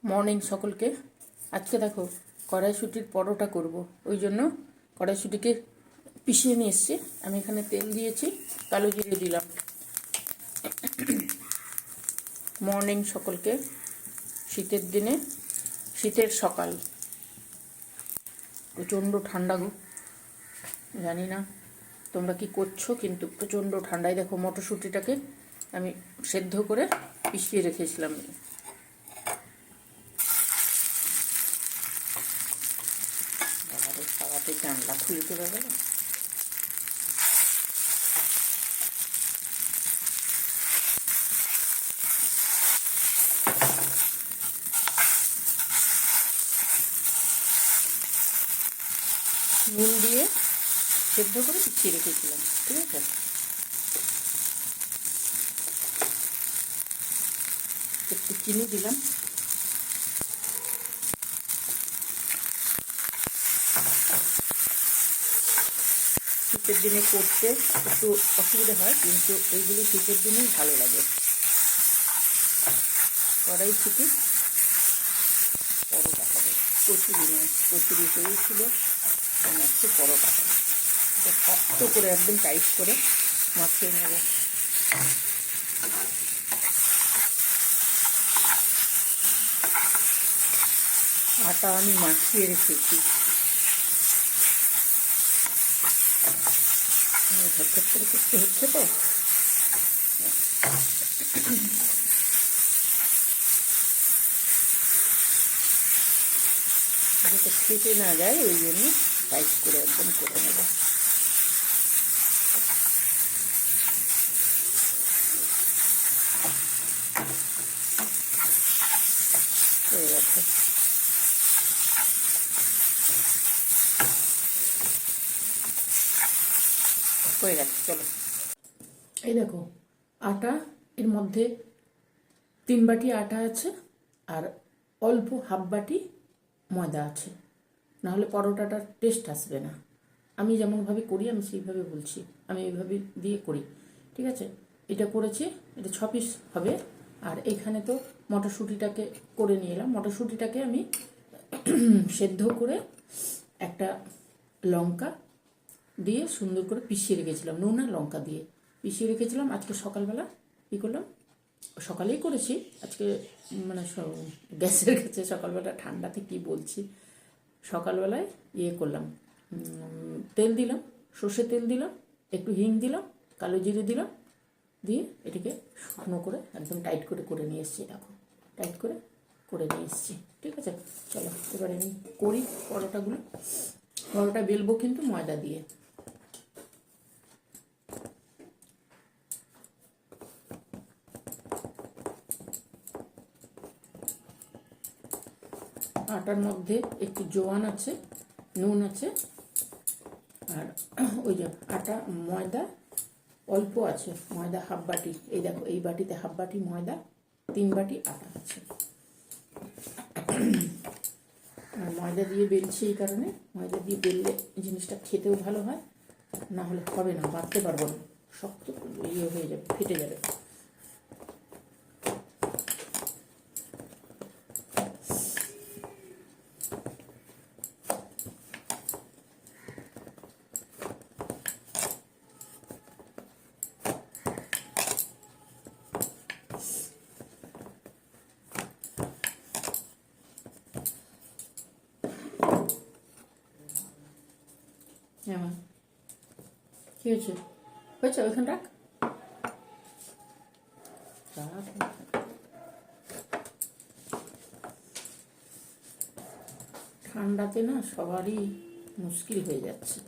Morning সকলকে। আজকে দেখো কড়াইশুঁটির পরোটা করব, ওই জন্য কড়াইশুঁটিকে পিষিয়ে নিয়ে এসছি। আমি এখানে তেল দিয়েছি, কালো জিরে দিলাম। মর্নিং সকলকে, শীতের দিনে, শীতের সকাল, প্রচণ্ড ঠান্ডা গো। জানি না তোমরা কি করছো, কিন্তু প্রচণ্ড ঠান্ডায় দেখো মটরশুঁটিটাকে আমি সেদ্ধ করে পিষিয়ে রেখেছিলাম। খাওয়াতে জানলা খুলে চলে গেল। নুন দিয়ে সেদ্ধ করে পিছিয়ে রেখেছিলাম, ঠিক আছে। একটু চিনি দিলাম। শীতের দিনে করতে একটু অসুবিধা হয়, কিন্তু এইগুলো শীতের দিনেই ভালো লাগে। কড়াইশুঁটি পরোটা হবে, কচুরি নয়, কচুরি হয়েছিল, একটু পরোটা হবে। এটা শক্ত করে একদম টাইট করে মাখিয়ে নেব। আটা আমি মাখিয়ে রেখেছি, ঝটঝট করে করতে হচ্ছে তো। যাতে ফেটে না যায়, ওই জন্য টাইট করে একদম করে নেব। হয়ে গেছে। হয়ে গেছে, চলো। এই দেখো আটা, এর মধ্যে 3 বাটি আটা আছে আর অল্প হাফ বাটি ময়দা আছে, নাহলে পরোটাটার টেস্ট আসবে না। আমি যেমনভাবে করি আমি সেইভাবে বলছি, আমি এইভাবে দিয়ে করি, ঠিক আছে। এটা করেছি, এটা 6 পিস হবে। আর এখানে তো মটরশুঁটিটাকে করে নিয়ে এলাম। মটরশুঁটিটাকে আমি সেদ্ধ করে একটা লঙ্কা দিয়ে সুন্দর করে পিষিয়ে রেখেছিলাম, নুন আর লঙ্কা দিয়ে পিষিয়ে রেখেছিলাম। আজকে সকালবেলা কী করলাম, সকালেই করেছি আজকে, মানে গ্যাসের কাছে সকালবেলা ঠান্ডাতে কি বলছি, সকালবেলায় ইয়ে করলাম, তেল দিলাম, সর্ষে তেল দিলাম, একটু হিং দিলাম, কালো জিরে দিলাম, দিয়ে এটাকে শুকনো করে একদম টাইট করে করে নিয়ে এসেছি। দেখো টাইট করে করে নিয়ে এসেছি, ঠিক আছে। চলো এবারে আমি করি পরোটাগুলো। পরোটা বেলবো কিন্তু ময়দা দিয়ে। আটার মধ্যে একটু জোয়ান আছে, নুন আছে, আর ওই যে আটা, ময়দা অল্প আছে, ময়দা হাফ বাটি। এই দেখো এই বাটিতে হাফ বাটি ময়দা, 3 বাটি আটা আছে। আর ময়দা দিয়ে বেলছি এই কারণে, ময়দা দিয়ে বেললে জিনিসটা খেতেও ভালো হয়, না হলে হবে না, বাড়তে পারবো না, শক্ত ইয়ে হয়ে যাবে, ফেটে যাবে। হ্যাঁ, কী হয়েছে? হয়েছে, ওইখানে রাখ। ঠান্ডাতে না সবারই মুশকিল হয়ে যাচ্ছে,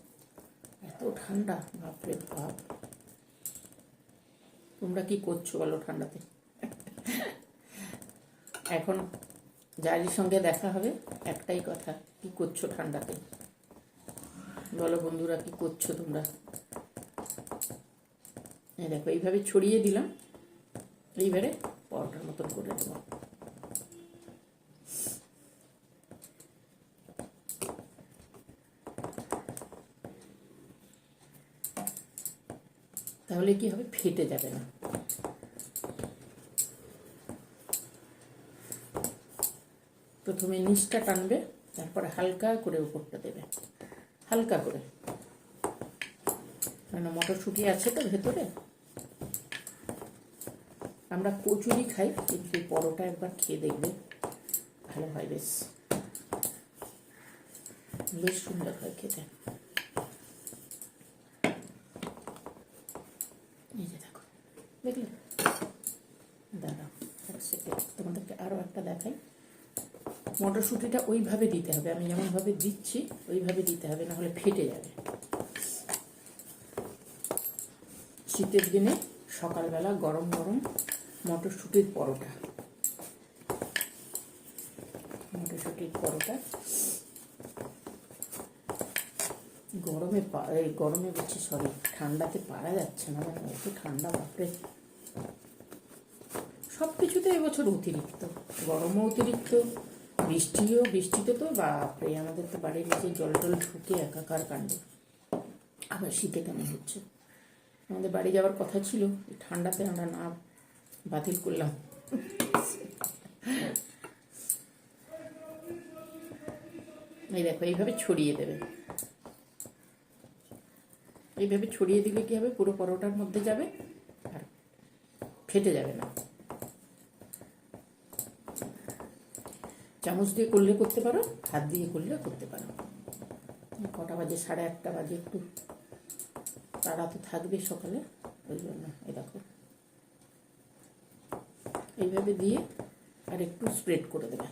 এত ঠান্ডা, বাপরে বাপ। তোমরা কি করছো বলো ঠান্ডাতে? এখন যার সঙ্গে দেখা হবে একটাই কথা, কি করছো ঠান্ডাতে বলো বন্ধুরা, কি করছো তোমরা? দেখো এইভাবে ছড়িয়ে দিলাম, এইবারে পরোটার মতন করে দেবো। তাহলে কি হবে, ফেটে যাবে না। প্রথমে নিচটা টানবে, তারপরে হালকা করে উপরটা দেবে, হালকা করে, মানে মটরশুঁটি আছে তো ভেতরে। আমরা কচুরি খাই, কিন্তু পরোটা একবার খেয়ে দেখবে, ভালো হয়, বেশ বেশ সুন্দর হয় খেতে। এই যে দেখো, দেখলে? দাঁড়াও এক সেকেন্ড, তোমাদেরকে আরও একটা দেখাই। মটরশুঁটিটা ওইভাবে দিতে হবে, আমি যেমনভাবে দিচ্ছি ওইভাবে দিতে হবে, নাহলে ফেটে যাবে। শীতের দিনে সকালবেলা গরম গরম মটরশুঁটির পরোটা, মটরশুঁটির পরোটা গরমে বলছি, সরি, ঠান্ডাতে পারা যাচ্ছে না, মানে এত ঠান্ডা, বাপরে। সব কিছুতে এবছর অতিরিক্ত, গরমও অতিরিক্ত, বৃষ্টিতে তো বাপরে, আমাদের তো বাড়ির নিচে জল টল ঢুকে একাকার কাণ্ড। আবার শীতে কেমন হচ্ছে। আমাদের বাড়ি যাওয়ার কথা ছিল, ঠান্ডাতে আমরা না বাতিল করলাম। এই দেখো, এইভাবে ছড়িয়ে দেবে, এইভাবে ছড়িয়ে দিলে কি হবে, পুরো পরোটার মধ্যে যাবে আর ফেটে যাবে না। চামচ দিয়ে করলে করতে পারো, হাত দিয়ে করলে করতে পারো। কটা বাজে? 8:30 বাজে, একটু তাড়া তো থাকবে সকালে, ওই জন্য। এই দেখো, এইভাবে দিয়ে আর একটু স্প্রেড করে দেবে।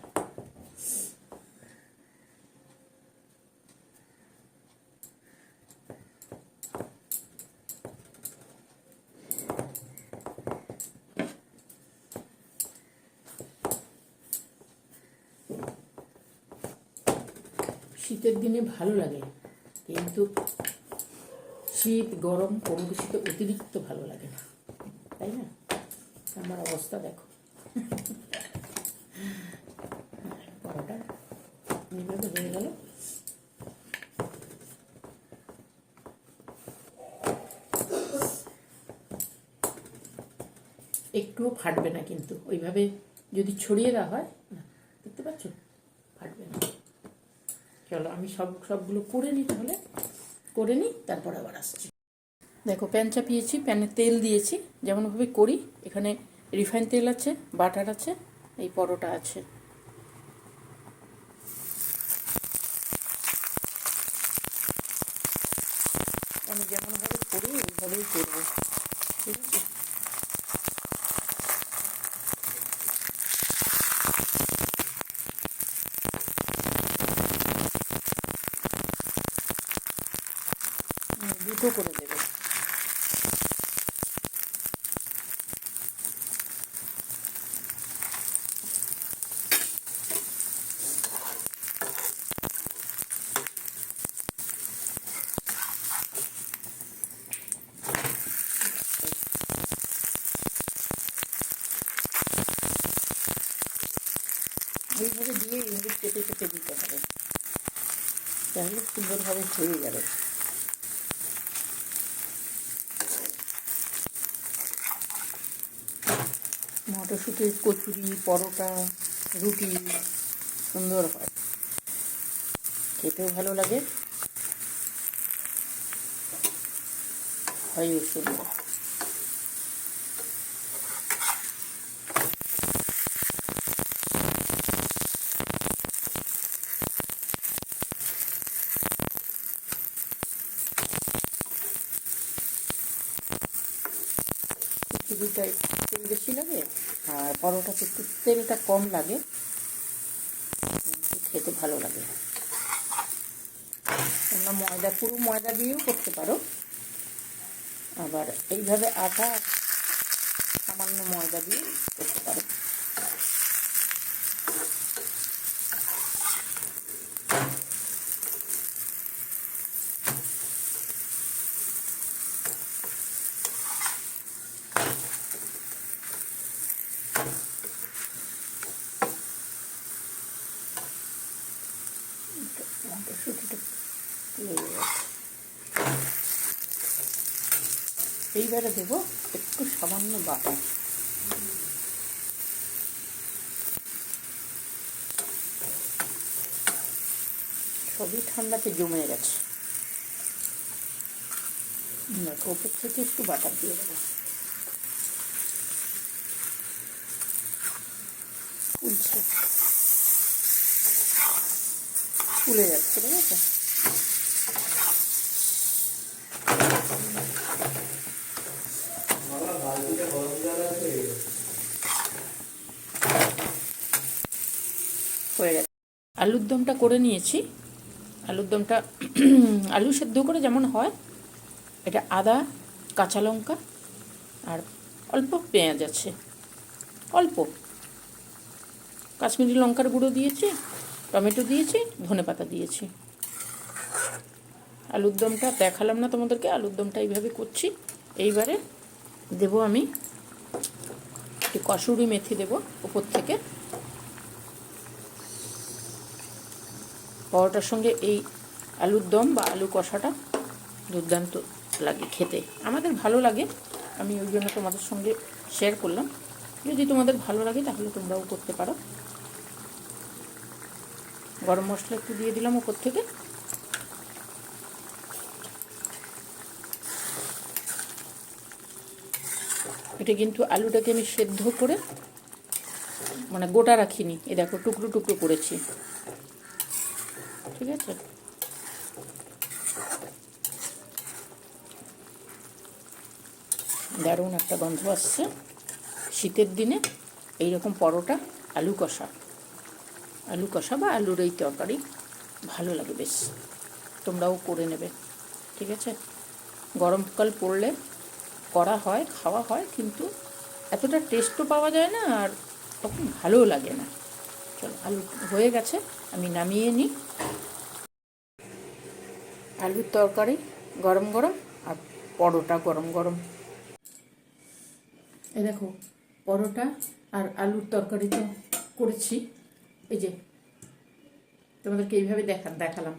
শীতের দিনে ভালো লাগে, কিন্তু শীত গরম কোনো কিছুতে অতিরিক্ত ভালো লাগে না, তাই না? আমার অবস্থা দেখো। পরোটা এইভাবে হয়ে গেল। একটুও ফাটবে না কিন্তু, ওইভাবে যদি ছড়িয়ে দেওয়া হয়, দেখতে পাচ্ছ, ফাটবে না। চলো আমি সবগুলো করে নিই, তাহলে করে নিই, তারপর আবার আসছি। দেখো, প্যান চাপিয়েছি, প্যানে তেল দিয়েছি, যেমনভাবে করি। এখানে রিফাইন তেল আছে, বাটার আছে, এই পরোটা আছে। আমি যেমনভাবে করি ওইভাবেই করবো, ঠিক আছে? দুটো করে দেবে। এইভাবে দিয়ে এইভাবে চেপে চেপে দিতে হবে, তাহলে সুন্দরভাবে হয়ে যাবে। মটরশুঁটির কচুরি, পরোটা, রুটি সুন্দর হয়, খেতেও ভালো লাগে, হয়ও সুন্দর। খিচুড়িটা তেল বেশি লাগে, আর পরোটাতে একটু তেলটা কম লাগে, কিন্তু খেতে ভালো লাগে। তোমরা পুরো ময়দা দিয়েও করতে পারো, আবার এইভাবে আটা সামান্য ময়দা দিয়ে করতে পারো। মটরশুঁটিটা এইবারে দেবো একটু সামান্য বাটার, সবই ঠান্ডাতে জমে গেছে। দেখো ওপর থেকে একটু বাটার দিয়ে দেবো। ফুলছে, ফুলে যাচ্ছে, ঠিক আছে। হয়ে গেছে। আলুর দমটা করে নিয়েছি। আলুর দমটা আলু সেদ্ধ করে যেমন হয়, এটা আদা, কাঁচা লঙ্কা আর অল্প পেঁয়াজ আছে, অল্প কাশ্মীরি লঙ্কার গুঁড়ো দিয়েছি, টমেটো দিয়েছি, ধনেপাতা দিয়েছি। আলুর দমটা দেখালাম না তোমাদেরকে, আলুর দমটা এইভাবে করছি। এইবারে দেবো আমি একটু কসুরি মেথি দেবো উপর থেকে। পরোটার সঙ্গে এই আলুর দম বা আলু কষাটা দুর্দান্ত লাগে খেতে, আমাদের ভালো লাগে। আমি ওই জন্য তোমাদের সঙ্গে শেয়ার করলাম। যদি তোমাদের ভালো লাগে তাহলে তোমরাও করতে পারো। গরম মশলা একটু দিয়ে দিলাম উপর থেকে। এটা কিন্তু আলুটাকে আমি সেদ্ধ করে মানে গোটা রাখিনি, এ দেখো টুকরো টুকরো করেছি, ঠিক আছে। দারুণ একটা গন্ধ আসছে। শীতের দিনে এইরকম পরোটা, আলু কষা বা আলুর এই তরকারি ভালো লাগে বেশ। তোমরাও করে নেবে, ঠিক আছে। গরমকাল পড়লে করা হয়, খাওয়া হয়, কিন্তু এতটা টেস্টও পাওয়া যায় না, আর তখন ভালোও লাগে না। চলো, আলু হয়ে গেছে, আমি নামিয়ে নিই। আলুর তরকারি গরম গরম আর পরোটা গরম গরম। এই দেখো পরোটা আর আলুর তরকারি তো করেছি, এই যে তোমাদেরকে এইভাবে দেখালাম।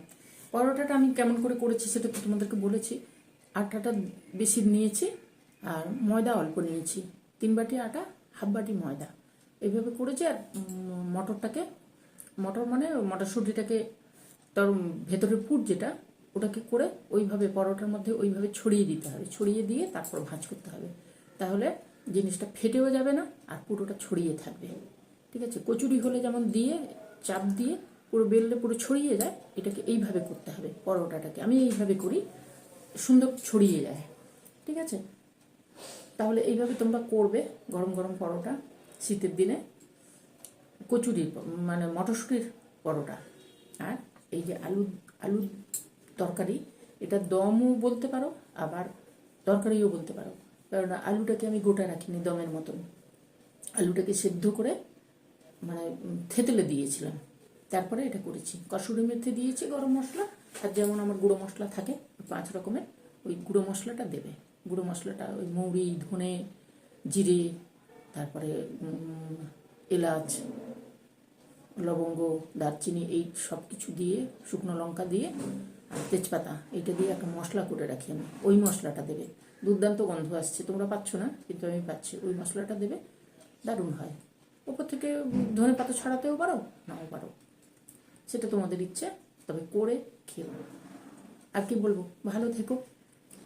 পরোটাটা আমি কেমন করে করেছি সেটা তো তোমাদেরকে বলেছি। আটাটা বেশি নিয়েছি আর ময়দা অল্প নিয়েছি, 3 বাটি আটা, হাফ বাটি ময়দা, এইভাবে করেছি। আর মটর মানে মটরশুঁটিটাকে তার ভেতরের পুর যেটা, ওটাকে করে ওইভাবে পরোটার মধ্যে ওইভাবে ছড়িয়ে দিতে হবে, ছড়িয়ে দিয়ে তারপর ভাঁজ করতে হবে। তাহলে জিনিসটা ফেটেও যাবে না আর পুরোটা ছড়িয়ে থাকবে, ঠিক আছে। কচুরি হলে যেমন দিয়ে চাপ দিয়ে পুরো বেললে পুরো ছড়িয়ে যায়, এটাকে এইভাবে করতে হবে। পরোটাটাকে আমি এইভাবে করি, সুন্দর ছড়িয়ে যায়, ঠিক আছে। তাহলে এইভাবে তোমরা করবে গরম গরম পরোটা শীতের দিনে, কচুরির মানে মটরশুঁটির পরোটা। আর এই যে আলুর তরকারি, এটা দমও বলতে পারো আবার তরকারিও বলতে পারো, কারণ আলুটাকে আমি গোটা রাখিনি দমের মতন, আলুটাকে সেদ্ধ করে মানে থেতলে দিয়েছিলাম, তারপরে এটা করেছি। কসুরি মেথি দিয়েছি, গরম মশলা, আর যেমন আমার গুঁড়ো মশলা থাকে 5 রকমের, ওই গুঁড়ো মশলাটা দেবে। গুঁড়ো মশলাটা ওই মৌরি, ধনে, জিরে, তারপরে এলাচ, লবঙ্গ, দারচিনি, এই সব কিছু দিয়ে, শুকনো লঙ্কা দিয়ে আর তেজপাতা, এইটা দিয়ে একটা মশলা করে রাখি আমি, ওই মশলাটা দেবে। দুর্দান্ত গন্ধ আসছে, তোমরা পাচ্ছ না কিন্তু আমি পাচ্ছি। ওই মশলাটা দেবে, দারুণ হয়। ওপর থেকে ধনে পাতা ছড়াতেও পারো, নাও পারো, সেটা তোমাদের ইচ্ছে, তবে করে খেও। আর কি বলবো, ভালো থেকো,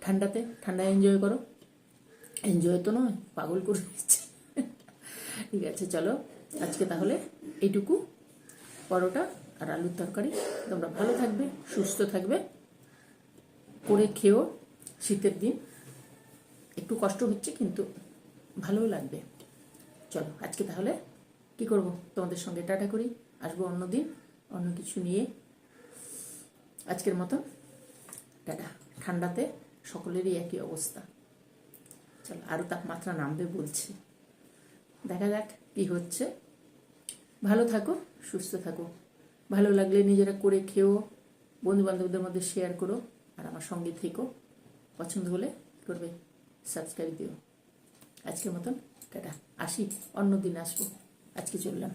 ঠান্ডা এনজয় করো। এনজয় তো নয়, পাগল করে দিচ্ছে। ঠিক আছে, চলো আজকে তাহলে এইটুকু, পরোটা আর আলুর তরকারি। তোমরা ভালো থাকবে, সুস্থ থাকবে, করে খেও। শীতের দিন একটু কষ্ট হচ্ছে কিন্তু ভালোও লাগবে। চলো আজকে তাহলে কি করব, তোমাদের সঙ্গে টাটা করি, আসবো অন্য দিন অন্য কিছু নিয়ে। আজকের মতন টাটা। ঠান্ডাতে সকলেরই একই অবস্থা। চলো, আরও তাপমাত্রা নামবে বলছি, দেখা যাক কি হচ্ছে। ভালো থাকো, সুস্থ থাকো। ভালো লাগলে নিজেরা করে খেও, বন্ধু বান্ধবদের মধ্যে শেয়ার করো, আর আমার সঙ্গে থেকো। পছন্দ হলে করবে, সাবস্ক্রাইব দিও। আজকের মতন টাটা, আসি, অন্য দিন আসবো, আজকে চললাম।